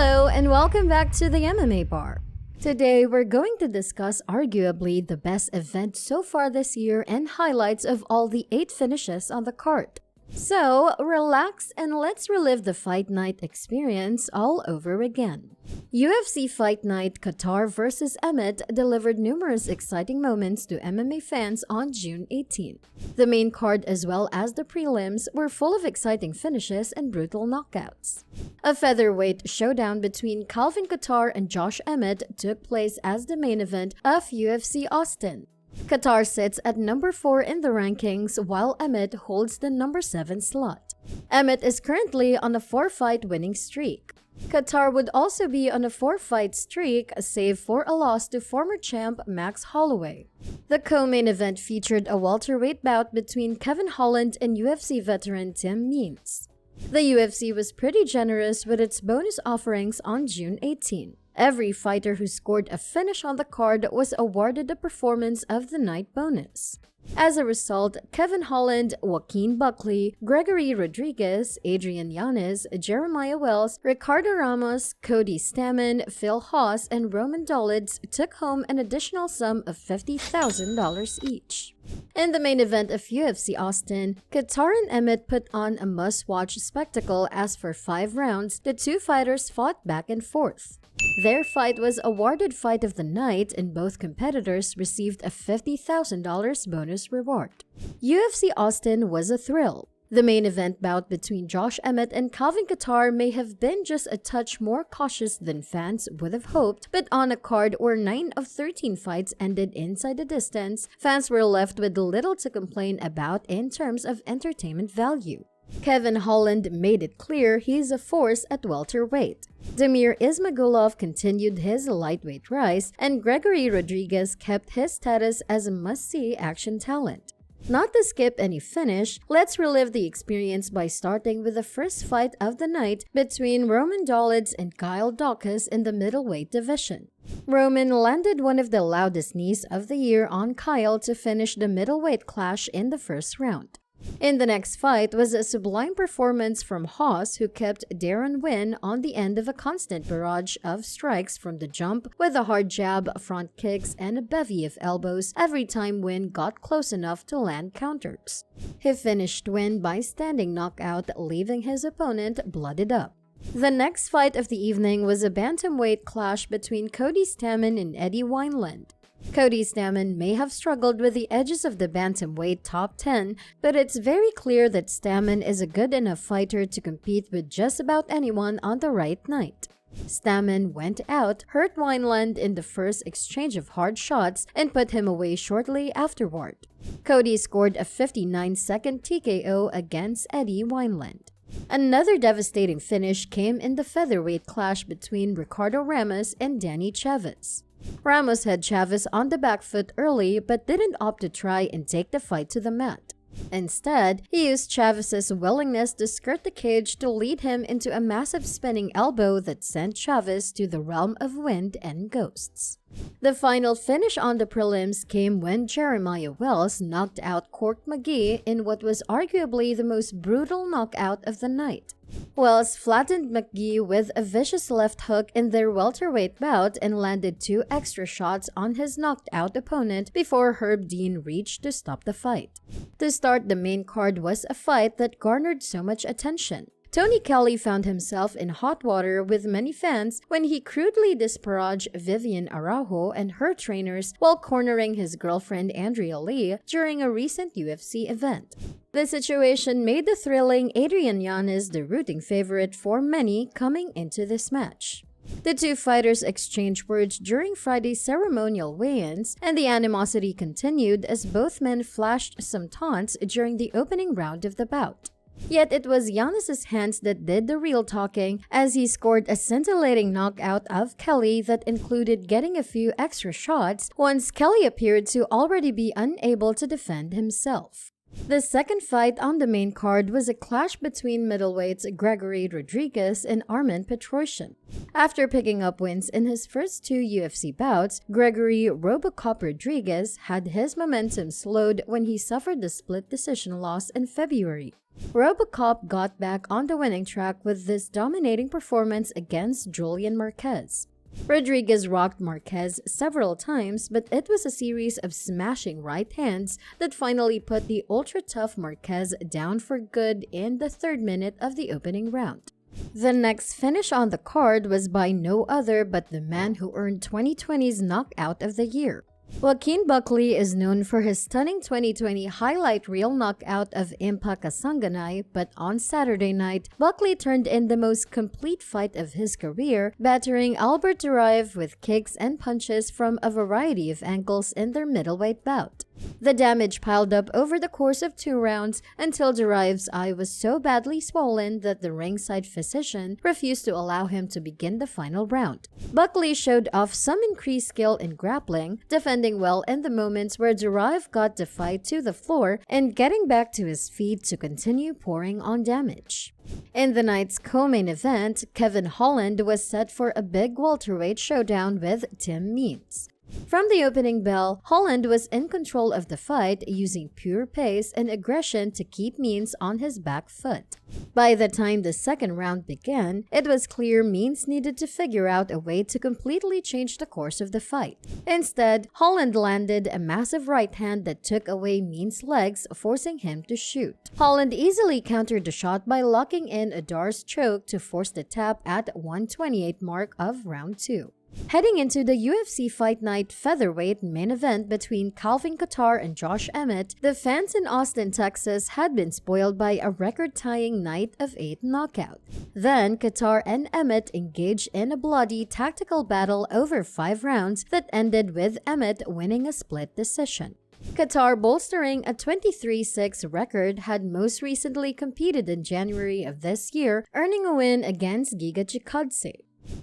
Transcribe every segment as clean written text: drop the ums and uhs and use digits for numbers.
Hello and welcome back to the MMA Bar. Today we're going to discuss arguably the best event so far this year and highlights of all the 8 finishes on the card. So relax and let's relive the Fight Night experience all over again. UFC Fight Night Kattar vs Emmett delivered numerous exciting moments to MMA fans on June 18. The main card as well as the prelims were full of exciting finishes and brutal knockouts. A featherweight showdown between Calvin Kattar and Josh Emmett took place as the main event of UFC Austin. Kattar sits at number 4 in the rankings while Emmett holds the number 7 slot. Emmett is currently on a 4-fight winning streak. Kattar would also be on a 4-fight streak, save for a loss to former champ Max Holloway. The co-main event featured a welterweight bout between Kevin Holland and UFC veteran Tim Means. The UFC was pretty generous with its bonus offerings on June 18. Every fighter who scored a finish on the card was awarded the Performance of the Night bonus. As a result, Kevin Holland, Joaquin Buckley, Gregory Rodriguez, Adrian Yanez, Jeremiah Wells, Ricardo Ramos, Cody Stamann, Phil Haas, and Roman Dolidze took home an additional sum of $50,000 each. In the main event of UFC Austin, Kattar and Emmett put on a must-watch spectacle as for 5 rounds, the two fighters fought back and forth. Their fight was awarded Fight of the Night and both competitors received a $50,000 bonus reward. UFC Austin was a thrill. The main event bout between Josh Emmett and Calvin Kattar may have been just a touch more cautious than fans would have hoped, but on a card where 9 of 13 fights ended inside the distance, fans were left with little to complain about in terms of entertainment value. Kevin Holland made it clear he's a force at welterweight. Damir Ismagulov continued his lightweight rise, and Gregory Rodriguez kept his status as a must-see action talent. Not to skip any finish, let's relive the experience by starting with the first fight of the night between Roman Dolidze and Kyle Daukaus in the middleweight division. Roman landed one of the loudest knees of the year on Kyle to finish the middleweight clash in the first round. In the next fight was a sublime performance from Haas, who kept Darren Wynn on the end of a constant barrage of strikes from the jump with a hard jab, front kicks, and a bevy of elbows every time Wynn got close enough to land counters. He finished Wynn by standing knockout, leaving his opponent blooded up. The next fight of the evening was a bantamweight clash between Cody Stamann and Eddie Wineland. Cody Stamann may have struggled with the edges of the bantamweight top 10, but it's very clear that Stamann is a good enough fighter to compete with just about anyone on the right night. Stamann went out, hurt Wineland in the first exchange of hard shots, and put him away shortly afterward. Cody scored a 59-second TKO against Eddie Wineland. Another devastating finish came in the featherweight clash between Ricardo Ramos and Danny Chavez. Ramos had Chavez on the back foot early but didn't opt to try and take the fight to the mat. Instead, he used Chavez's willingness to skirt the cage to lead him into a massive spinning elbow that sent Chavez to the realm of wind and ghosts. The final finish on the prelims came when Jeremiah Wells knocked out Cork McGee in what was arguably the most brutal knockout of the night. Wells flattened McGee with a vicious left hook in their welterweight bout and landed 2 extra shots on his knocked out opponent before Herb Dean reached to stop the fight. To start the main card was a fight that garnered so much attention. Tony Kelly found himself in hot water with many fans when he crudely disparaged Vivian Araujo and her trainers while cornering his girlfriend Andrea Lee during a recent UFC event. The situation made the thrilling Adrian Yanez the rooting favorite for many coming into this match. The two fighters exchanged words during Friday's ceremonial weigh-ins, and the animosity continued as both men flashed some taunts during the opening round of the bout. Yet it was Yanez's hands that did the real talking, as he scored a scintillating knockout of Kelly that included getting a few extra shots once Kelly appeared to already be unable to defend himself. The second fight on the main card was a clash between middleweights Gregory Rodriguez and Armen Petrosyan. After picking up wins in his first 2 UFC bouts, Gregory "Robocop" Rodriguez had his momentum slowed when he suffered the split decision loss in February. RoboCop got back on the winning track with this dominating performance against Julian Marquez. Rodriguez rocked Marquez several times, but it was a series of smashing right hands that finally put the ultra-tough Marquez down for good in the 3rd minute of the opening round. The next finish on the card was by no other but the man who earned 2020's Knockout of the Year. Joaquin Buckley is known for his stunning 2020 highlight reel knockout of Impa Kasanganay, but on Saturday night, Buckley turned in the most complete fight of his career, battering Albert Derive with kicks and punches from a variety of angles in their middleweight bout. The damage piled up over the course of 2 rounds until Derive's eye was so badly swollen that the ringside physician refused to allow him to begin the final round. Buckley showed off some increased skill in grappling, defending well in the moments where Derive got the fight to the floor and getting back to his feet to continue pouring on damage. In the night's co-main event, Kevin Holland was set for a big welterweight showdown with Tim Means. From the opening bell, Holland was in control of the fight, using pure pace and aggression to keep Means on his back foot. By the time the 2nd round began, it was clear Means needed to figure out a way to completely change the course of the fight. Instead, Holland landed a massive right hand that took away Means' legs, forcing him to shoot. Holland easily countered the shot by locking in a Darce choke to force the tap at 128 mark of round 2. Heading into the UFC Fight Night featherweight main event between Calvin Kattar and Josh Emmett, the fans in Austin, Texas had been spoiled by a record-tying night of 8 knockouts. Then, Kattar and Emmett engaged in a bloody tactical battle over 5 rounds that ended with Emmett winning a split decision. Kattar, bolstering a 23-6 record, had most recently competed in January of this year, earning a win against Giga Chikadze.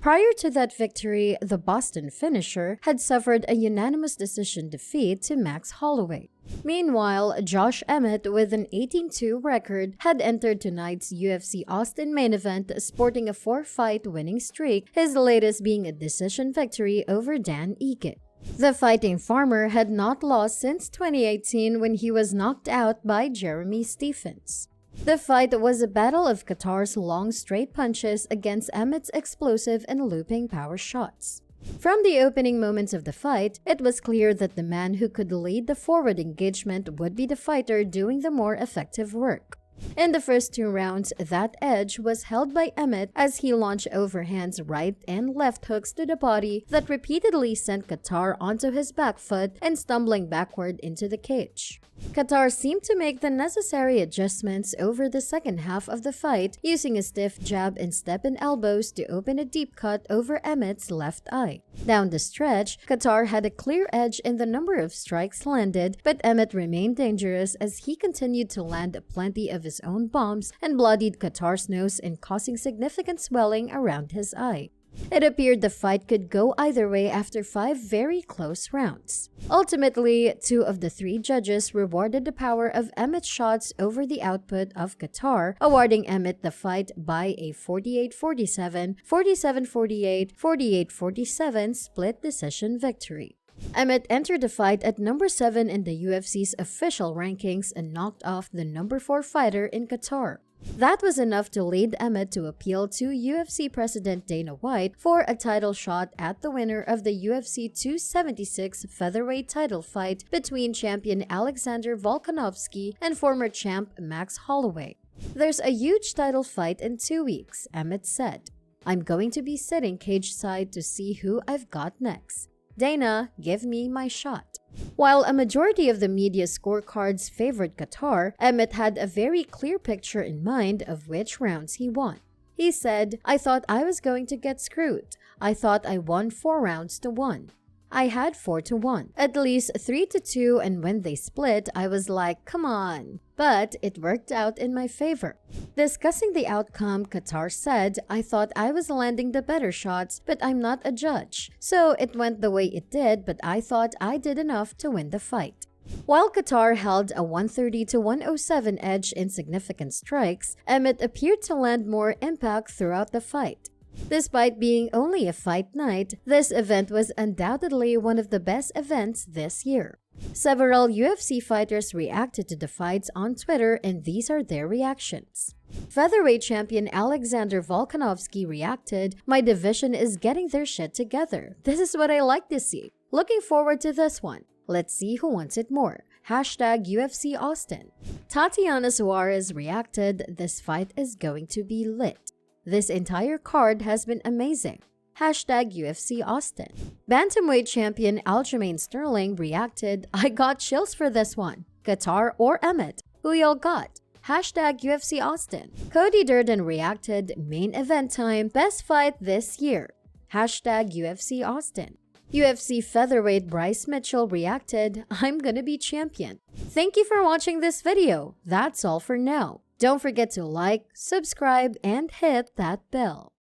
Prior to that victory, the Boston finisher had suffered a unanimous decision defeat to Max Holloway. Meanwhile, Josh Emmett, with an 18-2 record, had entered tonight's UFC Austin main event sporting a 4-fight winning streak, his latest being a decision victory over Dan Ige. The Fighting Farmer had not lost since 2018 when he was knocked out by Jeremy Stephens. The fight was a battle of Kattar's long straight punches against Emmett's explosive and looping power shots. From the opening moments of the fight, it was clear that the man who could lead the forward engagement would be the fighter doing the more effective work. In the first 2 rounds, that edge was held by Emmett as he launched overhands, right and left hooks to the body that repeatedly sent Kattar onto his back foot and stumbling backward into the cage. Kattar seemed to make the necessary adjustments over the second half of the fight, using a stiff jab and step-in elbows to open a deep cut over Emmett's left eye. Down the stretch, Kattar had a clear edge in the number of strikes landed, but Emmett remained dangerous as he continued to land plenty of his own bombs and bloodied Kattar's nose and causing significant swelling around his eye. It appeared the fight could go either way after 5 very close rounds. Ultimately, 2 of the 3 judges rewarded the power of Emmett's shots over the output of Kattar, awarding Emmett the fight by a 48-47, 47-48, 48-47 split decision victory. Emmett entered the fight at number 7 in the UFC's official rankings and knocked off the number 4 fighter in Kattar. That was enough to lead Emmett to appeal to UFC President Dana White for a title shot at the winner of the UFC 276 featherweight title fight between champion Alexander Volkanovski and former champ Max Holloway. "There's a huge title fight in 2 weeks," Emmett said. "I'm going to be sitting cage side to see who I've got next. Dana, give me my shot." While a majority of the media scorecards favored Kattar, Emmett had a very clear picture in mind of which rounds he won. He said, "I thought I was going to get screwed. I thought I won 4 rounds to 1. I had 4-1, at least 3-2, and when they split, I was like, come on. But it worked out in my favor." Discussing the outcome, Kattar said, "I thought I was landing the better shots, but I'm not a judge. So it went the way it did, but I thought I did enough to win the fight." While Kattar held a 130-107 edge in significant strikes, Emmett appeared to land more impact throughout the fight. Despite being only a fight night, this event was undoubtedly one of the best events this year. Several UFC fighters reacted to the fights on Twitter, and these are their reactions. Featherweight champion Alexander Volkanovski reacted, "My division is getting their shit together. This is what I like to see. Looking forward to this one. Let's see who wants it more. Hashtag UFC Austin." Tatiana Suarez reacted, "This fight is going to be lit. This entire card has been amazing. Hashtag UFC Austin." Bantamweight champion Aljamain Sterling reacted, "I got chills for this one. Kattar or Emmett, who y'all got? Hashtag UFC Austin." Cody Durden reacted, "Main event time, best fight this year. Hashtag UFC Austin." UFC featherweight Bryce Mitchell reacted, "I'm gonna be champion." Thank you for watching this video. That's all for now. Don't forget to like, subscribe, and hit that bell.